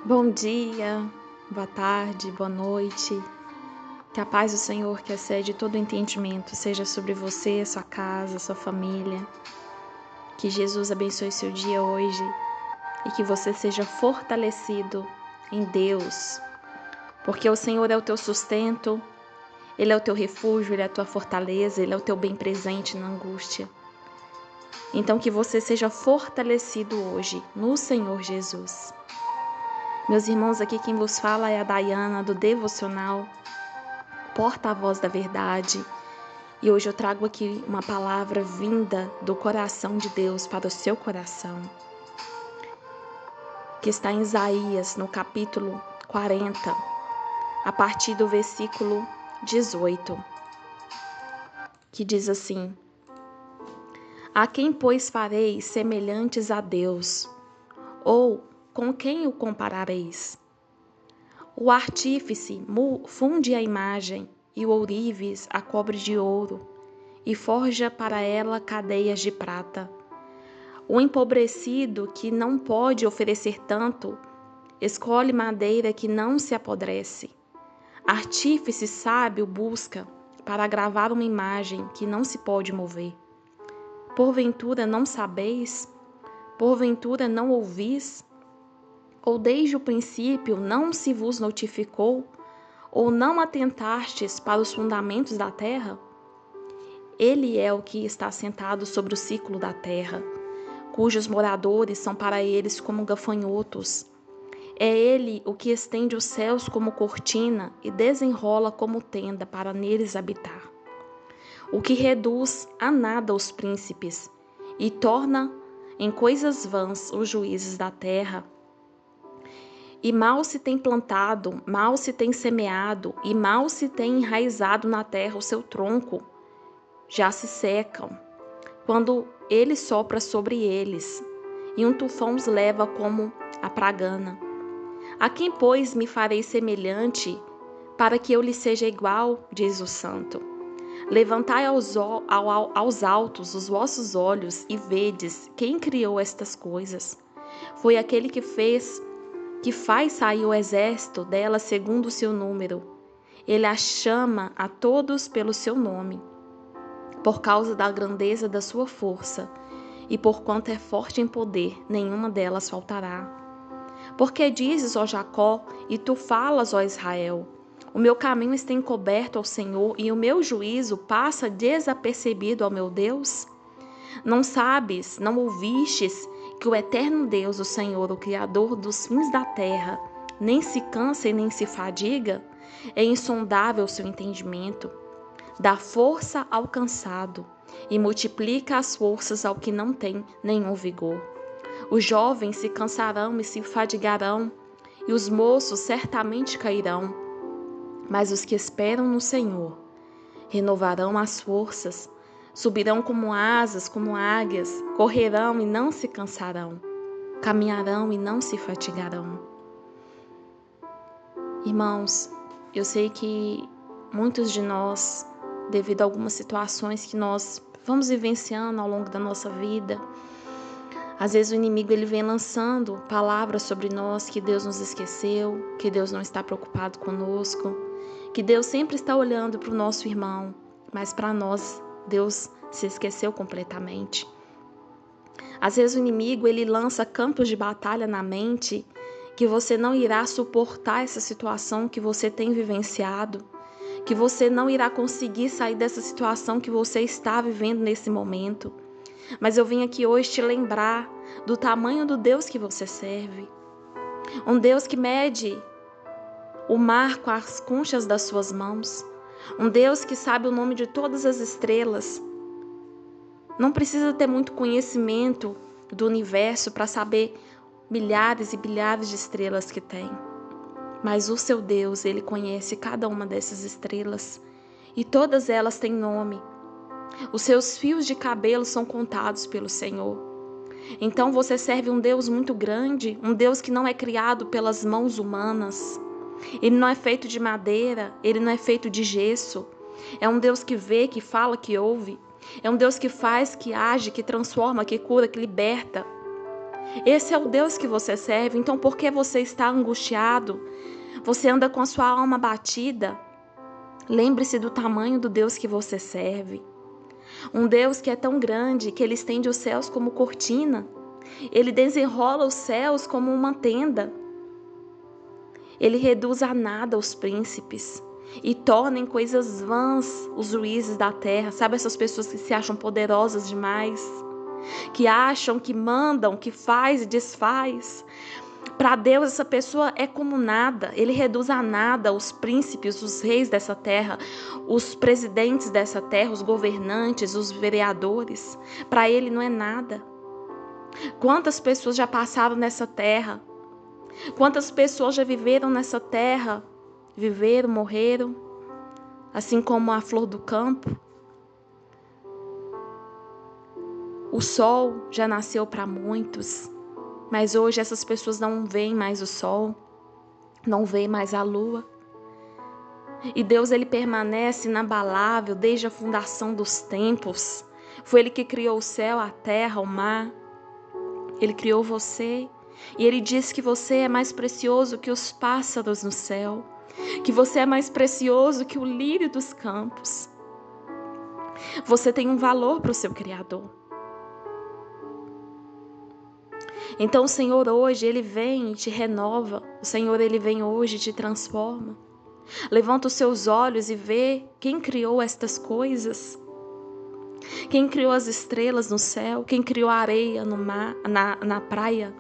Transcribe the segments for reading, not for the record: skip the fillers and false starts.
Bom dia, boa tarde, boa noite. Que a paz do Senhor, que excede todo entendimento, seja sobre você, sua casa, sua família. Que Jesus abençoe seu dia hoje e que você seja fortalecido em Deus, porque o Senhor é o teu sustento, Ele é o teu refúgio, Ele é a tua fortaleza, Ele é o teu bem presente na angústia. Então que você seja fortalecido hoje no Senhor Jesus. Meus irmãos, aqui quem vos fala é a Dayana do Devocional, porta-voz da verdade. E hoje eu trago aqui uma palavra vinda do coração de Deus para o seu coração, que está em Isaías, no capítulo 40, a partir do versículo 18, que diz assim: A quem, pois, fareis semelhantes a Deus? Ou com quem o comparareis? O artífice funde a imagem, e o ourives a cobre de ouro, e forja para ela cadeias de prata. O empobrecido, que não pode oferecer tanto, escolhe madeira que não se apodrece. Artífice sábio busca para gravar uma imagem que não se pode mover. Porventura não sabeis? Porventura não ouvis? Ou desde o princípio não se vos notificou? Ou não atentastes para os fundamentos da terra? Ele é o que está sentado sobre o círculo da terra, cujos moradores são para eles como gafanhotos. É ele o que estende os céus como cortina e desenrola como tenda para neles habitar. O que reduz a nada os príncipes e torna em coisas vãs os juízes da terra. E mal se tem plantado, mal se tem semeado, e mal se tem enraizado na terra o seu tronco, já se secam, quando ele sopra sobre eles, e um tufão os leva como a pragana. A quem, pois, me farei semelhante, para que eu lhe seja igual, diz o Santo. Levantai aos altos os vossos olhos e vedes quem criou estas coisas. Foi aquele que faz sair o exército dela segundo o seu número. Ele a chama a todos pelo seu nome, por causa da grandeza da sua força, e porquanto é forte em poder, nenhuma delas faltará. Porque dizes, ó Jacó, e tu falas, ó Israel, o meu caminho está encoberto ao Senhor, e o meu juízo passa desapercebido ao meu Deus? Não sabes, não ouvistes, que o eterno Deus, o Senhor, o Criador dos fins da terra, nem se cansa e nem se fadiga? É insondável o seu entendimento. Dá força ao cansado e multiplica as forças ao que não tem nenhum vigor. Os jovens se cansarão e se fadigarão, e os moços certamente cairão. Mas os que esperam no Senhor renovarão as forças, subirão como asas, como águias, correrão e não se cansarão, caminharão e não se fatigarão. Irmãos, eu sei que muitos de nós, devido a algumas situações que nós vamos vivenciando ao longo da nossa vida, às vezes o inimigo ele vem lançando palavras sobre nós que Deus nos esqueceu, que Deus não está preocupado conosco, que Deus sempre está olhando para o nosso irmão, mas para nós Deus se esqueceu completamente. Às vezes o inimigo ele lança campos de batalha na mente que você não irá suportar essa situação que você tem vivenciado, que você não irá conseguir sair dessa situação que você está vivendo nesse momento. Mas eu vim aqui hoje te lembrar do tamanho do Deus que você serve. Um Deus que mede o mar com as conchas das suas mãos. Um Deus que sabe o nome de todas as estrelas. Não precisa ter muito conhecimento do universo para saber milhares e bilhares de estrelas que tem. Mas o seu Deus, Ele conhece cada uma dessas estrelas. E todas elas têm nome. Os seus fios de cabelo são contados pelo Senhor. Então você serve um Deus muito grande, um Deus que não é criado pelas mãos humanas. Ele não é feito de madeira, ele não é feito de gesso. É um Deus que vê, que fala, que ouve. É um Deus que faz, que age, que transforma, que cura, que liberta. Esse é o Deus que você serve. Então, por que você está angustiado? Você anda com a sua alma batida? Lembre-se do tamanho do Deus que você serve. Um Deus que é tão grande que Ele estende os céus como cortina. Ele desenrola os céus como uma tenda. Ele reduz a nada os príncipes e torna em coisas vãs os juízes da terra. Sabe essas pessoas que se acham poderosas demais? Que acham, que mandam, que faz e desfaz. Para Deus, essa pessoa é como nada. Ele reduz a nada os príncipes, os reis dessa terra, os presidentes dessa terra, os governantes, os vereadores. Para Ele não é nada. Quantas pessoas já passaram nessa terra? Quantas pessoas já viveram nessa terra? Viveram, morreram, assim como a flor do campo. O sol já nasceu para muitos, mas hoje essas pessoas não veem mais o sol, não veem mais a lua. E Deus, Ele permanece inabalável desde a fundação dos tempos. Foi Ele que criou o céu, a terra, o mar. Ele criou você. E Ele diz que você é mais precioso que os pássaros no céu, que você é mais precioso que o lírio dos campos. Você tem um valor para o seu Criador. Então o Senhor hoje, Ele vem e te renova. O Senhor, Ele vem hoje e te transforma. Levanta os seus olhos e vê quem criou estas coisas. Quem criou as estrelas no céu, quem criou a areia no mar, na praia,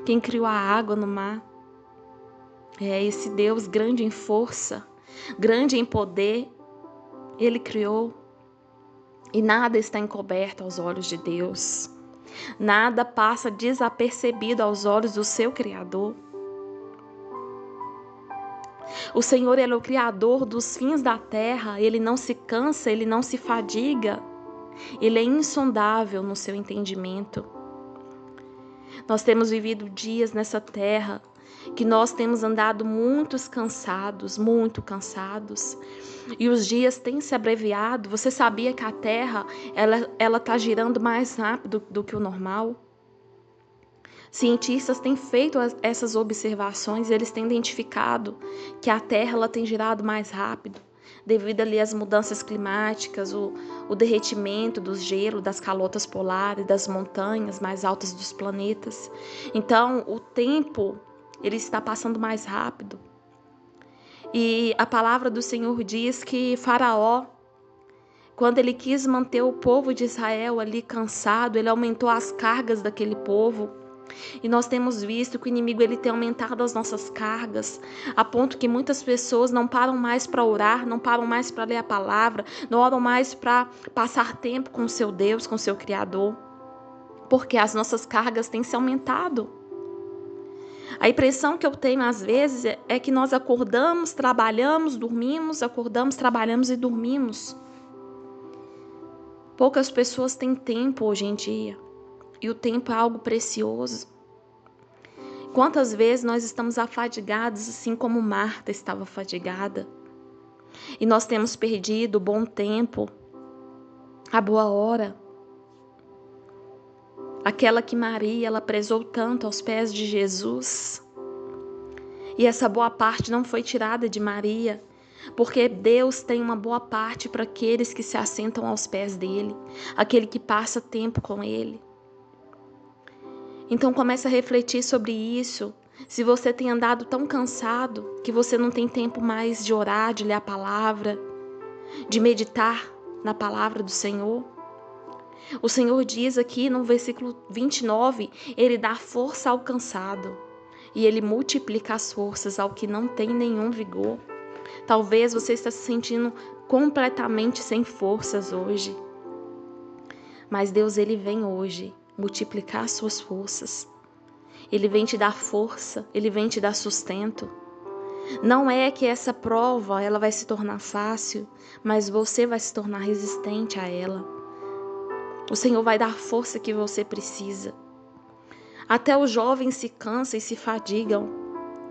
quem criou a água no mar. É esse Deus grande em força, grande em poder, Ele criou. E nada está encoberto aos olhos de Deus. Nada passa desapercebido aos olhos do seu Criador. O Senhor, Ele é o Criador dos fins da terra. Ele não se cansa, Ele não se fadiga. Ele é insondável no seu entendimento. Nós temos vivido dias nessa terra que nós temos andado muito cansados. E os dias têm se abreviado. Você sabia que a terra ela está girando mais rápido do que o normal? Cientistas têm feito essas observações e eles têm identificado que a terra ela tem girado mais rápido devido ali às mudanças climáticas, o derretimento do gelo, das calotas polares, das montanhas mais altas dos planetas. Então, o tempo ele está passando mais rápido. E a palavra do Senhor diz que Faraó, quando ele quis manter o povo de Israel ali cansado, ele aumentou as cargas daquele povo. E nós temos visto que o inimigo ele tem aumentado as nossas cargas, a ponto que muitas pessoas não param mais para orar, não param mais para ler a palavra, não oram mais para passar tempo com o seu Deus, com o seu Criador, porque as nossas cargas têm se aumentado. A impressão que eu tenho às vezes é que nós acordamos, trabalhamos, dormimos, acordamos, trabalhamos e dormimos. Poucas pessoas têm tempo hoje em dia. E o tempo é algo precioso. Quantas vezes nós estamos afadigados, assim como Marta estava fadigada. E nós temos perdido o bom tempo, a boa hora. Aquela que Maria, ela prezou tanto aos pés de Jesus. E essa boa parte não foi tirada de Maria, porque Deus tem uma boa parte para aqueles que se assentam aos pés dele, aquele que passa tempo com ele. Então comece a refletir sobre isso. Se você tem andado tão cansado que você não tem tempo mais de orar, de ler a palavra, de meditar na palavra do Senhor. O Senhor diz aqui no versículo 29, Ele dá força ao cansado e Ele multiplica as forças ao que não tem nenhum vigor. Talvez você esteja se sentindo completamente sem forças hoje. Mas Deus, Ele vem hoje multiplicar as suas forças. Ele vem te dar força, Ele vem te dar sustento. Não é que essa prova ela vai se tornar fácil, mas você vai se tornar resistente a ela. O Senhor vai dar a força que você precisa. Até os jovens se cansam e se fadigam,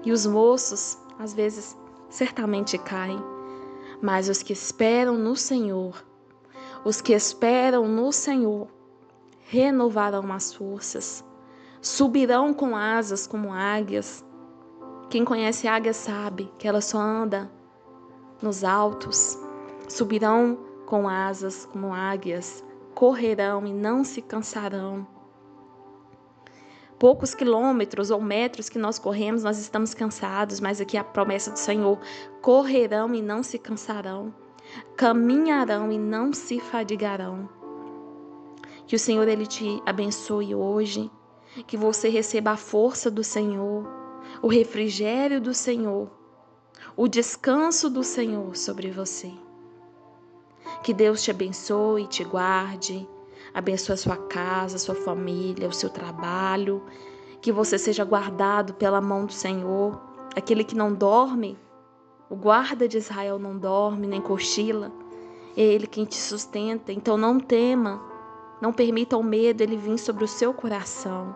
e os moços, às vezes, certamente caem. Mas os que esperam no Senhor, renovarão as forças, subirão com asas como águias. Quem conhece águia sabe que ela só anda nos altos. Subirão com asas como águias, correrão e não se cansarão. Poucos quilômetros ou metros que nós corremos, nós estamos cansados, mas aqui a promessa do Senhor: correrão e não se cansarão, caminharão e não se fadigarão. Que o Senhor, Ele te abençoe hoje, que você receba a força do Senhor, o refrigério do Senhor, o descanso do Senhor sobre você. Que Deus te abençoe e te guarde, abençoe a sua casa, a sua família, o seu trabalho, que você seja guardado pela mão do Senhor. Aquele que não dorme, o guarda de Israel não dorme nem cochila, é Ele quem te sustenta. Então não tema, não permita o medo ele vir sobre o seu coração,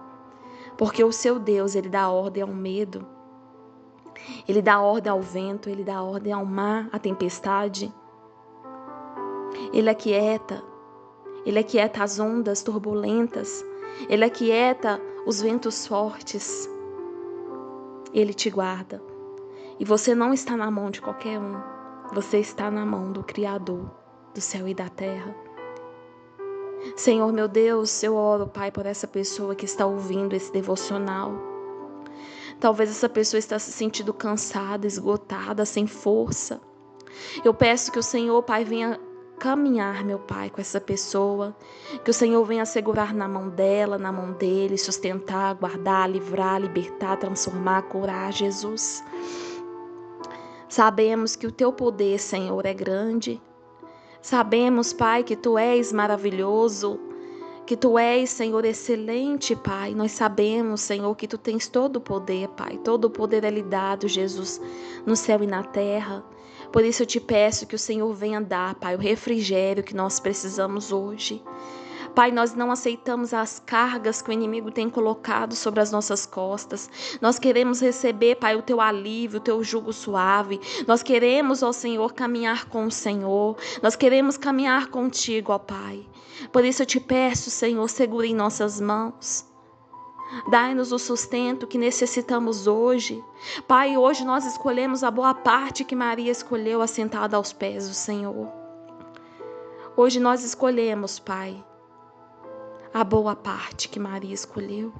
porque o seu Deus, Ele dá ordem ao medo, Ele dá ordem ao vento, Ele dá ordem ao mar, à tempestade. Ele aquieta as ondas turbulentas, Ele aquieta os ventos fortes. Ele te guarda. E você não está na mão de qualquer um, você está na mão do Criador do céu e da terra. Senhor meu Deus, eu oro, Pai, por essa pessoa que está ouvindo esse devocional. Talvez essa pessoa está se sentindo cansada, esgotada, sem força. Eu peço que o Senhor, Pai, venha caminhar, meu Pai, com essa pessoa, que o Senhor venha segurar na mão dela, na mão dele, sustentar, guardar, livrar, libertar, transformar, curar, Jesus. Sabemos que o teu poder, Senhor, é grande. Sabemos, Pai, que tu és maravilhoso, que tu és, Senhor, excelente, Pai. Nós sabemos, Senhor, que tu tens todo o poder, Pai. Todo o poder é lhe dado, Jesus, no céu e na terra. Por isso eu te peço que o Senhor venha dar, Pai, o refrigério que nós precisamos hoje. Pai, nós não aceitamos as cargas que o inimigo tem colocado sobre as nossas costas. Nós queremos receber, Pai, o teu alívio, o teu jugo suave. Nós queremos, ó Senhor, caminhar com o Senhor. Nós queremos caminhar contigo, ó Pai. Por isso eu te peço, Senhor, segura em nossas mãos. Dai-nos o sustento que necessitamos hoje. Pai, hoje nós escolhemos a boa parte que Maria escolheu, assentada aos pés do Senhor. Hoje nós escolhemos, Pai, a boa parte que Maria escolheu.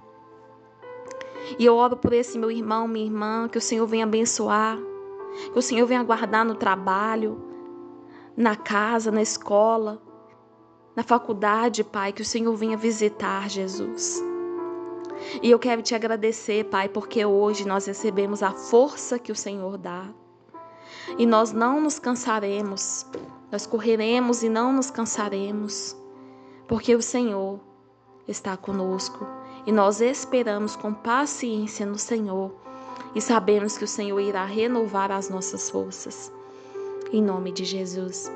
E eu oro por esse meu irmão, minha irmã, que o Senhor venha abençoar, que o Senhor venha guardar no trabalho, na casa, na escola, na faculdade, Pai, que o Senhor venha visitar, Jesus. E eu quero te agradecer, Pai, porque hoje nós recebemos a força que o Senhor dá. E nós não nos cansaremos, nós correremos e não nos cansaremos, porque o Senhor está conosco e nós esperamos com paciência no Senhor e sabemos que o Senhor irá renovar as nossas forças. Em nome de Jesus.